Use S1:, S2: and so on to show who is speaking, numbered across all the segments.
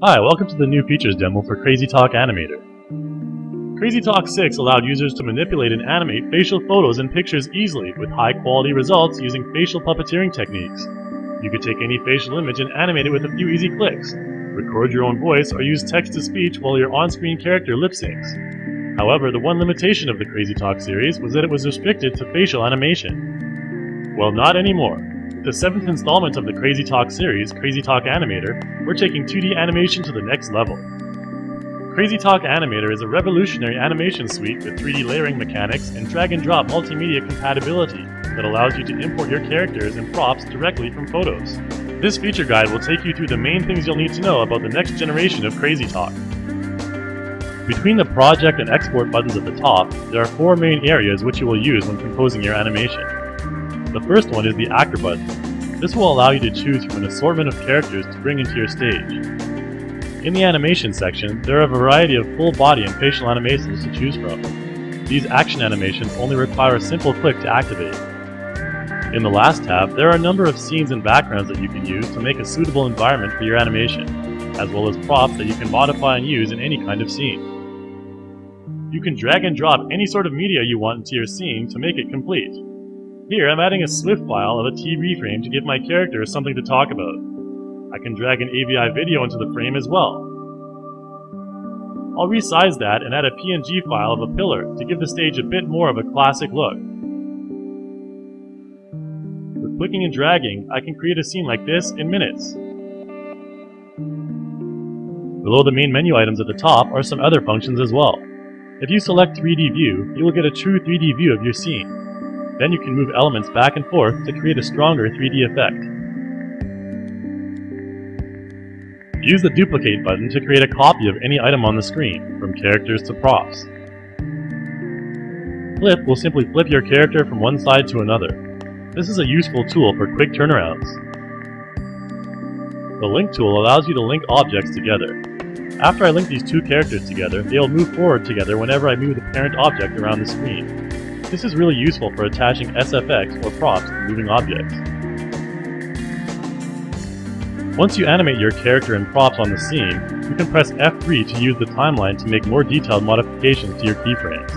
S1: Hi, welcome to the new features demo for CrazyTalk Animator. CrazyTalk 6 allowed users to manipulate and animate facial photos and pictures easily with high-quality results using facial puppeteering techniques. You could take any facial image and animate it with a few easy clicks, record your own voice, or use text-to-speech while your on-screen character lip-syncs. However, the one limitation of the CrazyTalk series was that it was restricted to facial animation. Well, not anymore. With the 7th installment of the CrazyTalk series, CrazyTalk Animator, we're taking 2D animation to the next level. CrazyTalk Animator is a revolutionary animation suite with 3D layering mechanics and drag-and-drop multimedia compatibility that allows you to import your characters and props directly from photos. This feature guide will take you through the main things you'll need to know about the next generation of CrazyTalk. Between the project and export buttons at the top, there are 4 main areas which you will use when composing your animation. The first one is the Actor button. This will allow you to choose from an assortment of characters to bring into your stage. In the animation section, there are a variety of full body and facial animations to choose from. These action animations only require a simple click to activate. In the last tab, there are a number of scenes and backgrounds that you can use to make a suitable environment for your animation, as well as props that you can modify and use in any kind of scene. You can drag and drop any sort of media you want into your scene to make it complete. Here, I'm adding a SWF file of a TV frame to give my character something to talk about. I can drag an AVI video into the frame as well. I'll resize that and add a PNG file of a pillar to give the stage a bit more of a classic look. With clicking and dragging, I can create a scene like this in minutes. Below the main menu items at the top are some other functions as well. If you select 3D view, you will get a true 3D view of your scene. Then you can move elements back and forth to create a stronger 3D effect. Use the Duplicate button to create a copy of any item on the screen, from characters to props. Flip will simply flip your character from one side to another. This is a useful tool for quick turnarounds. The Link tool allows you to link objects together. After I link these two characters together, they will move forward together whenever I move the parent object around the screen. This is really useful for attaching SFX or props to moving objects. Once you animate your character and props on the scene, you can press F3 to use the timeline to make more detailed modifications to your keyframes.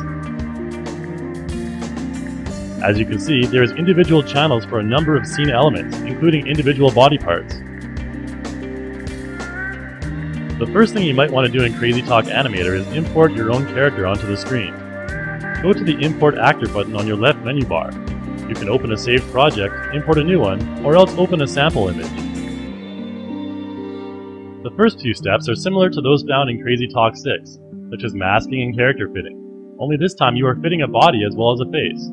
S1: As you can see, there is individual channels for a number of scene elements, including individual body parts. The first thing you might want to do in CrazyTalk Animator is import your own character onto the screen. Go to the Import Actor button on your left menu bar. You can open a saved project, import a new one, or else open a sample image. The first few steps are similar to those found in CrazyTalk 6, such as masking and character fitting, only this time you are fitting a body as well as a face.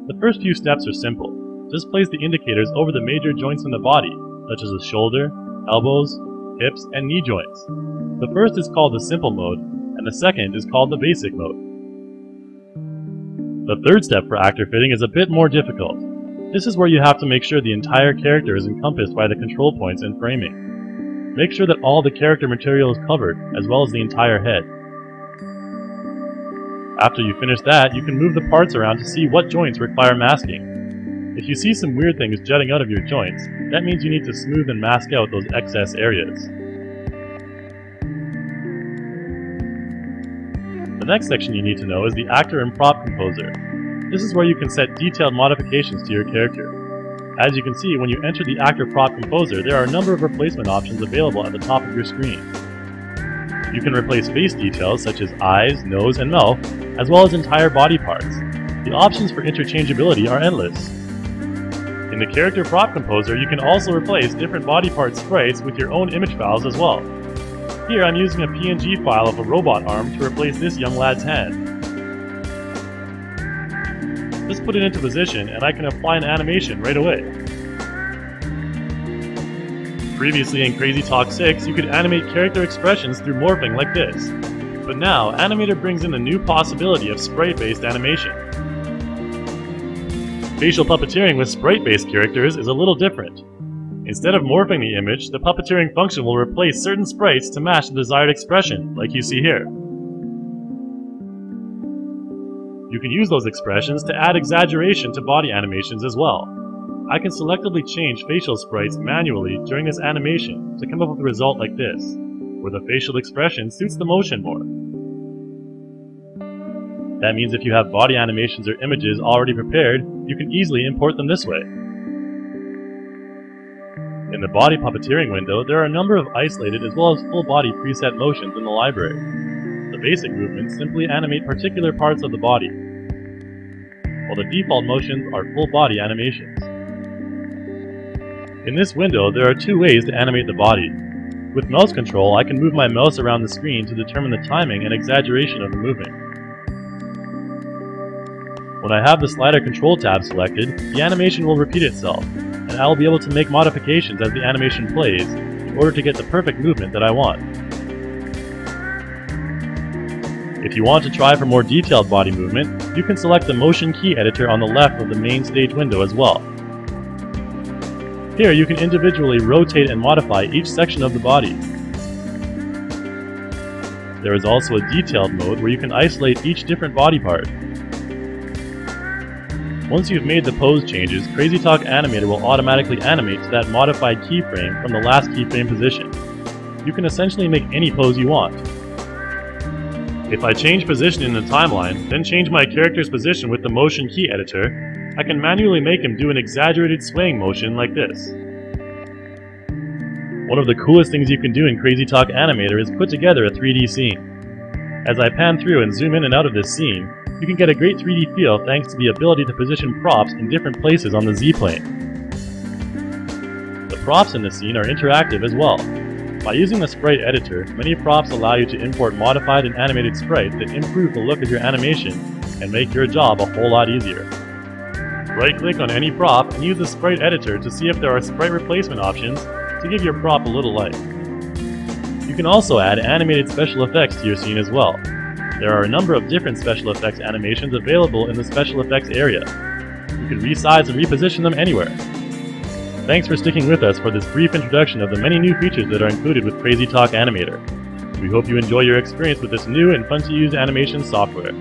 S1: The first few steps are simple. Just place the indicators over the major joints in the body, such as the shoulder, elbows, hips, and knee joints. The first is called the simple mode, and the second is called the basic mode. The third step for actor fitting is a bit more difficult. This is where you have to make sure the entire character is encompassed by the control points and framing. Make sure that all the character material is covered, as well as the entire head. After you finish that, you can move the parts around to see what joints require masking. If you see some weird things jutting out of your joints, that means you need to smooth and mask out those excess areas. The next section you need to know is the Actor and Prop Composer. This is where you can set detailed modifications to your character. As you can see, when you enter the Actor Prop Composer, there are a number of replacement options available at the top of your screen. You can replace face details such as eyes, nose, and mouth, as well as entire body parts. The options for interchangeability are endless. In the Character Prop Composer, you can also replace different body part sprites with your own image files as well. Here I'm using a PNG file of a robot arm to replace this young lad's hand. Just put it into position and I can apply an animation right away. Previously in CrazyTalk 6, you could animate character expressions through morphing like this. But now, Animator brings in the new possibility of sprite-based animation. Facial puppeteering with sprite-based characters is a little different. Instead of morphing the image, the puppeteering function will replace certain sprites to match the desired expression, like you see here. You can use those expressions to add exaggeration to body animations as well. I can selectively change facial sprites manually during this animation to come up with a result like this. where the facial expression suits the motion more. That means if you have body animations or images already prepared, you can easily import them this way. In the body puppeteering window, there are a number of isolated as well as full body preset motions in the library. The basic movements simply animate particular parts of the body, while the default motions are full body animations. In this window, there are two ways to animate the body. With mouse control, I can move my mouse around the screen to determine the timing and exaggeration of the movement. When I have the slider control tab selected, the animation will repeat itself, and I will be able to make modifications as the animation plays in order to get the perfect movement that I want. If you want to try for more detailed body movement, you can select the motion key editor on the left of the main stage window as well. Here you can individually rotate and modify each section of the body. There is also a detailed mode where you can isolate each different body part. Once you've made the pose changes, CrazyTalk Animator will automatically animate to that modified keyframe from the last keyframe position. You can essentially make any pose you want. If I change position in the timeline, then change my character's position with the motion key editor, I can manually make him do an exaggerated swaying motion like this. One of the coolest things you can do in CrazyTalk Animator is put together a 3D scene. As I pan through and zoom in and out of this scene, you can get a great 3D feel thanks to the ability to position props in different places on the Z-plane. The props in the scene are interactive as well. By using the sprite editor, many props allow you to import modified and animated sprites that improve the look of your animation and make your job a whole lot easier. Right-click on any prop and use the sprite editor to see if there are sprite replacement options to give your prop a little life. You can also add animated special effects to your scene as well. There are a number of different special effects animations available in the special effects area. You can resize and reposition them anywhere. Thanks for sticking with us for this brief introduction of the many new features that are included with CrazyTalk Animator. We hope you enjoy your experience with this new and fun to use animation software.